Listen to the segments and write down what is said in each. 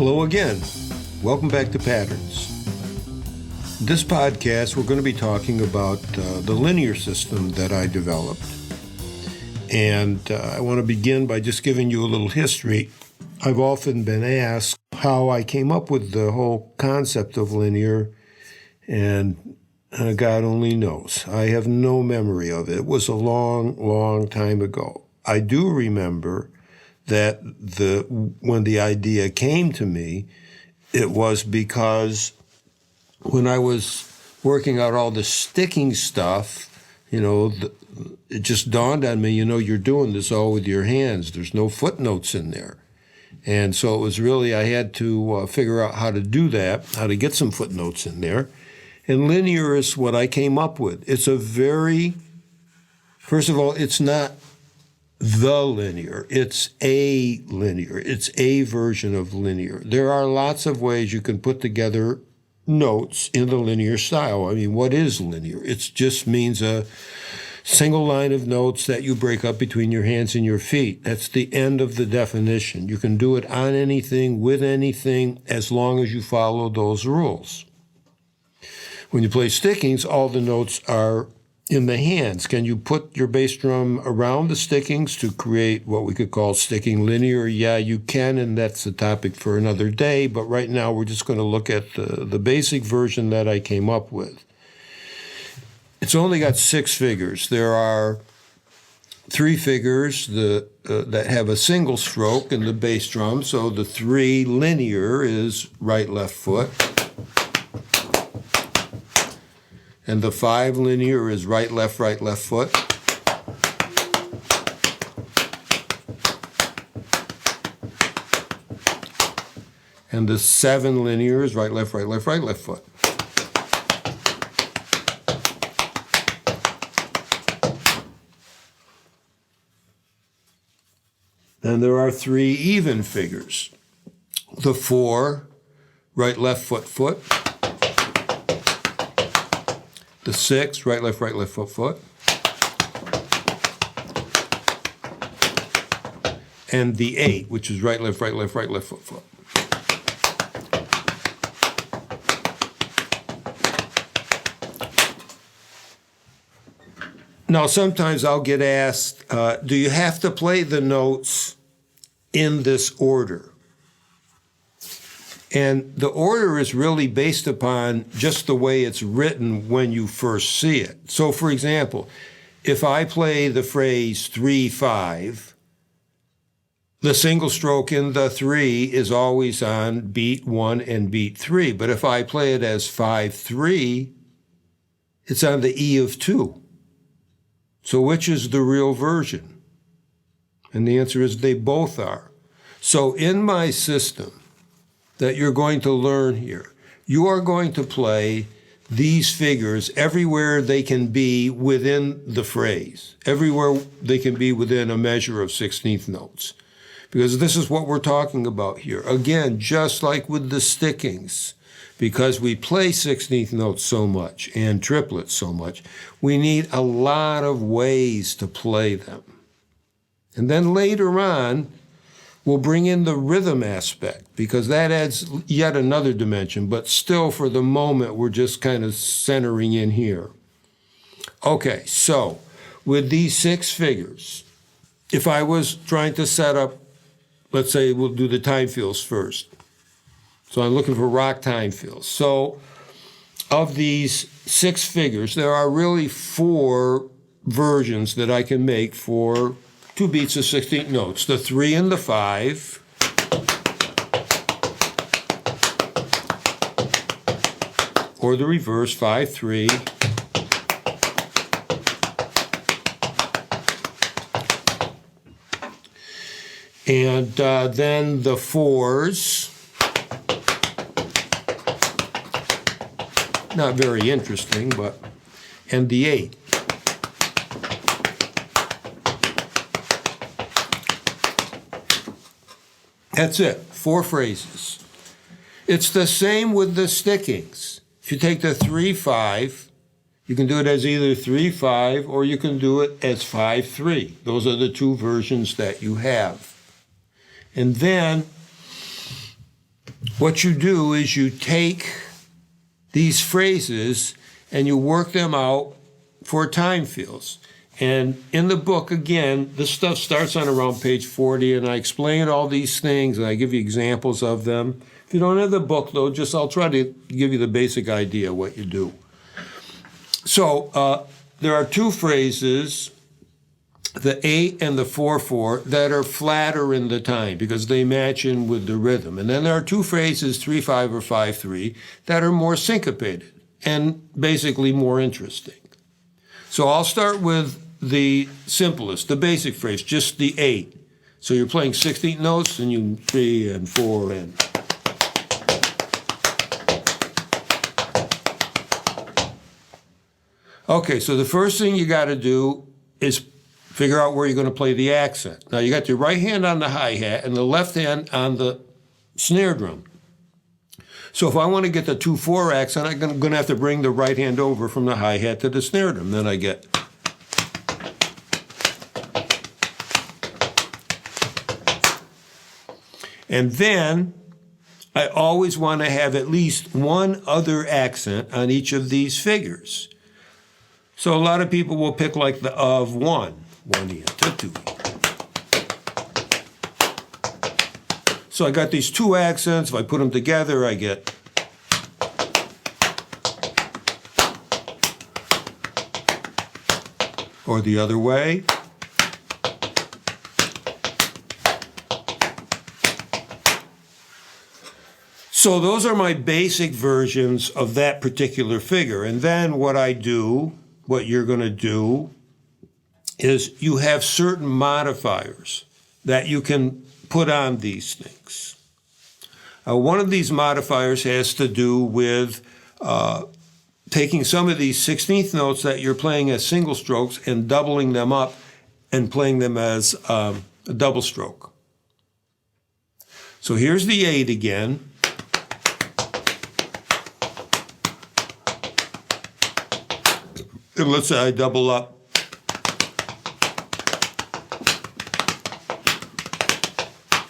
Hello again. Welcome back to Patterns. This podcast, we're going to be talking about the linear system that I developed. And I want to begin by just giving you a little history. I've often been asked how I came up with the whole concept of linear, and God only knows. I have no memory of it. It was a long, long time ago. I do remember that when the idea came to me, it was because when I was working out all the sticking stuff, it just dawned on me, you're doing this all with your hands. There's no footnotes in there. And so it was really, I had to figure out how to do that, how to get some footnotes in there. And linear is what I came up with. First of all, it's not the linear. It's a linear. It's a version of linear. There are lots of ways you can put together notes in the linear style. I mean, what is linear? It just means a single line of notes that you break up between your hands and your feet. That's the end of the definition. You can do it on anything, with anything, as long as you follow those rules. When you play stickings, all the notes are in the hands. Can you put your bass drum around the stickings to create what we could call sticking linear? Yeah, you can, and that's a topic for another day. But right now, we're just going to look at the basic version that I came up with. It's only got 6 figures. There are 3 figures that have a single stroke in the bass drum. So the 3 linear is right, left foot. And the 5 linear is right, left foot. And the 7 linear is right, left foot. Then there are 3 even figures. The 4, right, left foot. The 6, right, left foot. And the 8, which is right, left foot. Now, sometimes I'll get asked, do you have to play the notes in this order? And the order is really based upon just the way it's written when you first see it. So, for example, if I play the phrase 3-5, the single stroke in the 3 is always on beat 1 and beat 3. But if I play it as 5-3, it's on the E of 2. So which is the real version? And the answer is they both are. So in my system that you're going to learn here, you are going to play these figures everywhere they can be within the phrase, everywhere they can be within a measure of 16th notes. Because this is what we're talking about here. Again, just like with the stickings, because we play 16th notes so much and triplets so much, we need a lot of ways to play them. And then later on, we'll bring in the rhythm aspect, because that adds yet another dimension, but still for the moment, we're just kind of centering in here. Okay, so with these 6 figures, if I was trying to set up, let's say we'll do the time fills first. So I'm looking for rock time fills. So of these 6 figures, there are really 4 versions that I can make for 2 beats of 16th notes, the 3 and the 5, or the reverse, 5-3, and then the 4s, not very interesting, and the 8. That's it, 4 phrases. It's the same with the stickings. If you take the 3-5, you can do it as either 3-5 or you can do it as 5-3. Those are the 2 versions that you have. And then what you do is you take these phrases and you work them out for time fields. And in the book, again, this stuff starts on around page 40, and I explain all these things, and I give you examples of them. If you don't have the book, though, I'll try to give you the basic idea of what you do. So there are two phrases, the 8 and the 4/4, that are flatter in the time because they match in with the rhythm. And then there are two phrases, 3/5 or 5/3, that are more syncopated and basically more interesting. So I'll start with the simplest, the basic phrase, just the 8. So you're playing 16th notes, and you 3 and 4 and. Okay, so the first thing you got to do is figure out where you're going to play the accent. Now you got your right hand on the hi-hat and the left hand on the snare drum. So if I want to get the 2/4 accent, I'm going to have to bring the right hand over from the hi-hat to the snare drum. Then I get. And then I always want to have at least one other accent on each of these figures. So a lot of people will pick like the of 1 E to 2 E. So I got these two accents. If I put them together, I get. Or the other way. So those are my basic versions of that particular figure. And then what you're going to do, is you have certain modifiers that you can put on these things. One of these modifiers has to do with taking some of these 16th notes that you're playing as single strokes and doubling them up and playing them as a double stroke. So here's the 8 again. And let's say I double up.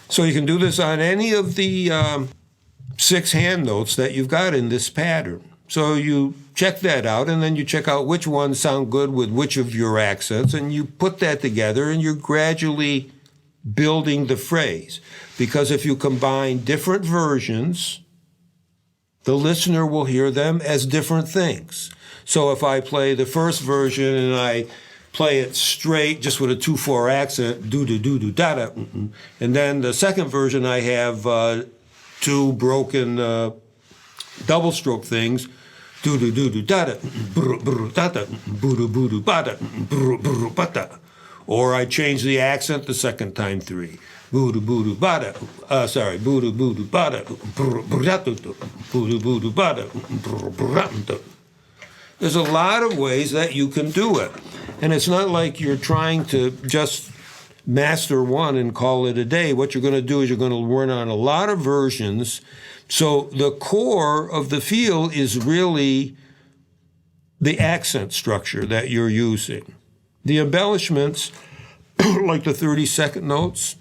So you can do this on any of the 6 hand notes that you've got in this pattern. So you check that out, and then you check out which ones sound good with which of your accents, and you put that together, and you're gradually building the phrase. Because if you combine different versions, the listener will hear them as different things. So if I play the first version and I play it straight, just with a 2/4 accent, do-do-do-do-da-da, and then the second version I have two broken double stroke things, do-do-do-do-da-da, brr-brr-da-da, boo-do-boo-do-ba-da, brr-brr-ba-da. Or I change the accent the second time 3. Boo-do-boo-do-ba-da, boo-do-boo-do-ba-da, brr-brr-da-da, boo-do-boo-do-ba-da, brr-brr-da-da. There's a lot of ways that you can do it. And it's not like you're trying to just master one and call it a day. What you're going to do is you're going to learn on a lot of versions. So the core of the feel is really the accent structure that you're using. The embellishments, like the 32nd notes,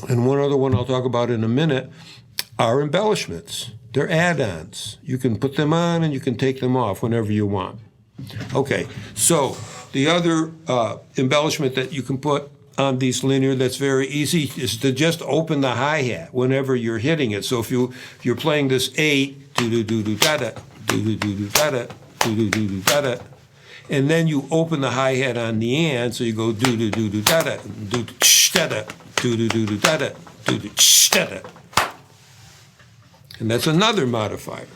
and one other one I'll talk about in a minute, are embellishments. They're add-ons. You can put them on and you can take them off whenever you want. Okay, so the other embellishment that you can put on these linear that's very easy is to just open the hi-hat whenever you're hitting it. So if you're playing this 8, do-do-do-do-da-da, do-do-do-do-da-da, do-do-do-do-da-da, and then you open the hi-hat on the and, so you go do-do-do-do-da-da, do-do-ch-da-da, do-do-do-do-da-da, do-do-ch-da-da. And that's another modifier.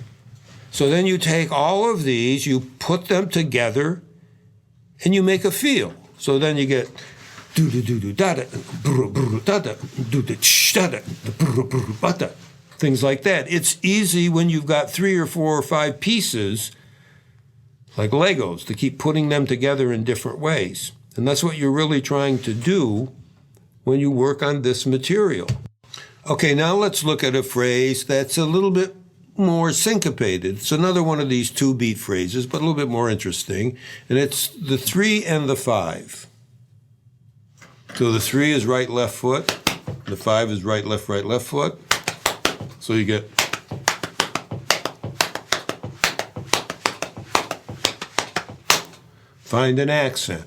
So then you take all of these, you put them together, and you make a feel. So then you get do-do-do-do-da-da, brr-brr-da-da, do-do-ch-da-da, brr-brr-ba-da, things like that. It's easy when you've got 3 or 4 or 5 pieces, like Legos, to keep putting them together in different ways. And that's what you're really trying to do when you work on this material. Okay, now let's look at a phrase that's a little bit more syncopated. It's another one of these 2-beat phrases, but a little bit more interesting. And it's the 3 and the 5. So the 3 is right, left foot. The 5 is right, left foot. So you get Find an accent.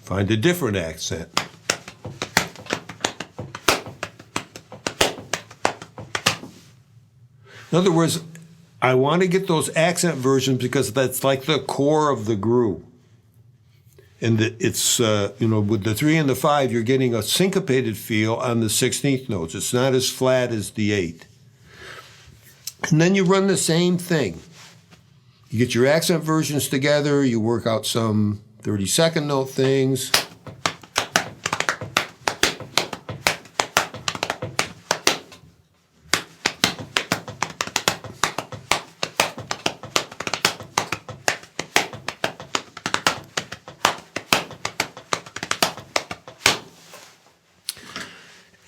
Find a different accent. In other words, I want to get those accent versions because that's like the core of the groove. And it's, with the 3 and the 5, you're getting a syncopated feel on the 16th notes. It's not as flat as the 8. And then you run the same thing. You get your accent versions together, you work out some 32nd note things.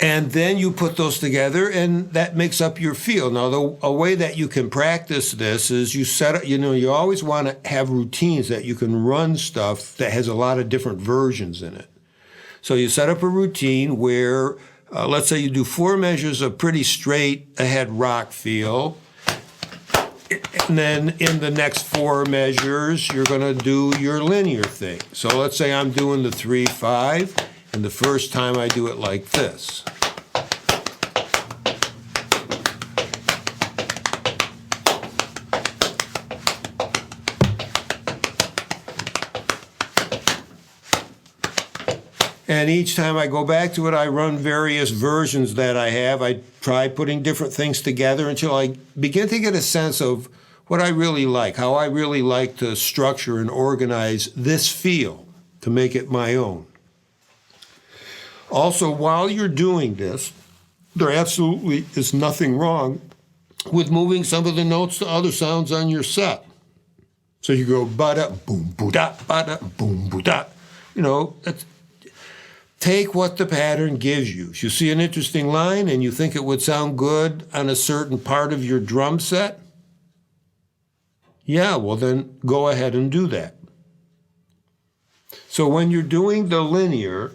And then you put those together, and that makes up your feel. Now, a way that you can practice this is you set up, you always want to have routines that you can run stuff that has a lot of different versions in it. So you set up a routine where, let's say you do 4 measures of pretty straight ahead rock feel. And then in the next 4 measures, you're going to do your linear thing. So let's say I'm doing the 3-5. And the first time I do it like this. And each time I go back to it, I run various versions that I have. I try putting different things together until I begin to get a sense of what I really like, how I really like to structure and organize this feel to make it my own. Also, while you're doing this, there absolutely is nothing wrong with moving some of the notes to other sounds on your set. So you go ba-da, boom, boo-da, ba-da, boom, boo-da. Take what the pattern gives you. If you see an interesting line and you think it would sound good on a certain part of your drum set, yeah, well then go ahead and do that. So when you're doing the linear,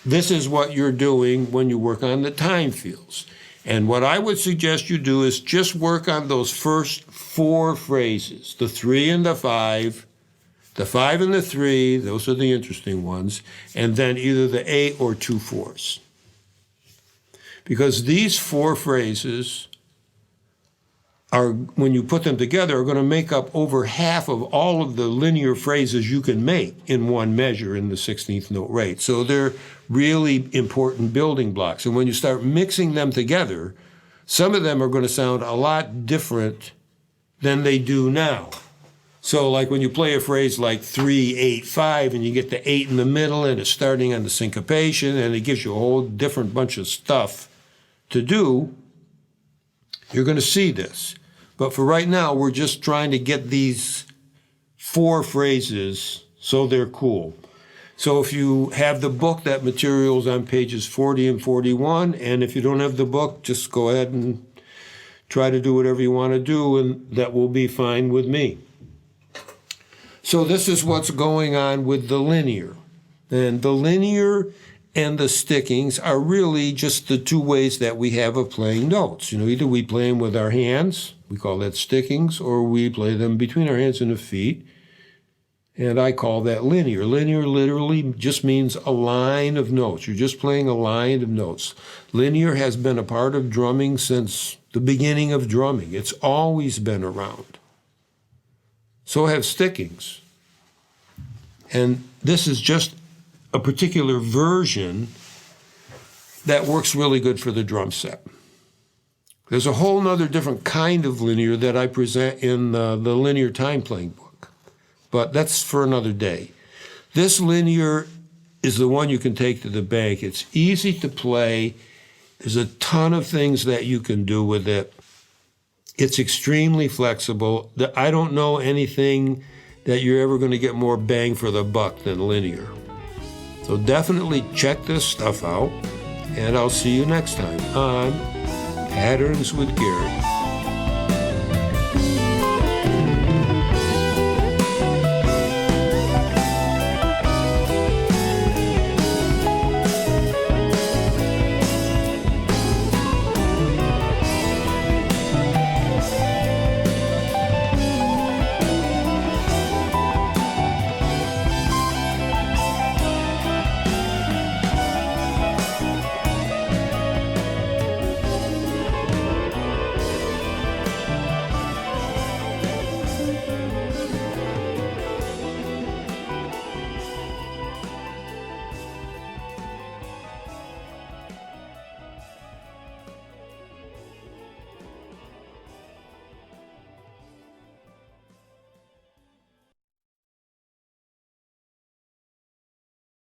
this is what you're doing when you work on the time fields. And what I would suggest you do is just work on those first 4 phrases, the 3 and the 5, the 5 and the 3, those are the interesting ones, and then either the 8 or 2/4. Because these 4 phrases are, when you put them together, are going to make up over half of all of the linear phrases you can make in one measure in the 16th note rate. So they're really important building blocks. And when you start mixing them together, some of them are going to sound a lot different than they do now. So like when you play a phrase like 3-8-5 and you get the 8 in the middle and it's starting on the syncopation and it gives you a whole different bunch of stuff to do, you're going to see this. But for right now, we're just trying to get these 4 phrases so they're cool. So if you have the book, that material's on pages 40 and 41. And if you don't have the book, just go ahead and try to do whatever you want to do, and that will be fine with me. So this is what's going on with the linear. And the linear and the stickings are really just the 2 ways that we have of playing notes. Either we play them with our hands, we call that stickings, or we play them between our hands and the feet, and I call that linear. Linear literally just means a line of notes. You're just playing a line of notes. Linear has been a part of drumming since the beginning of drumming. It's always been around. So have stickings. And this is just a particular version that works really good for the drum set. There's a whole nother different kind of linear that I present in the linear time playing book, but that's for another day. This linear is the one you can take to the bank. It's easy to play. There's a ton of things that you can do with it. It's extremely flexible. I don't know anything that you're ever going to get more bang for the buck than linear. So definitely check this stuff out, and I'll see you next time on Patterns with Gary.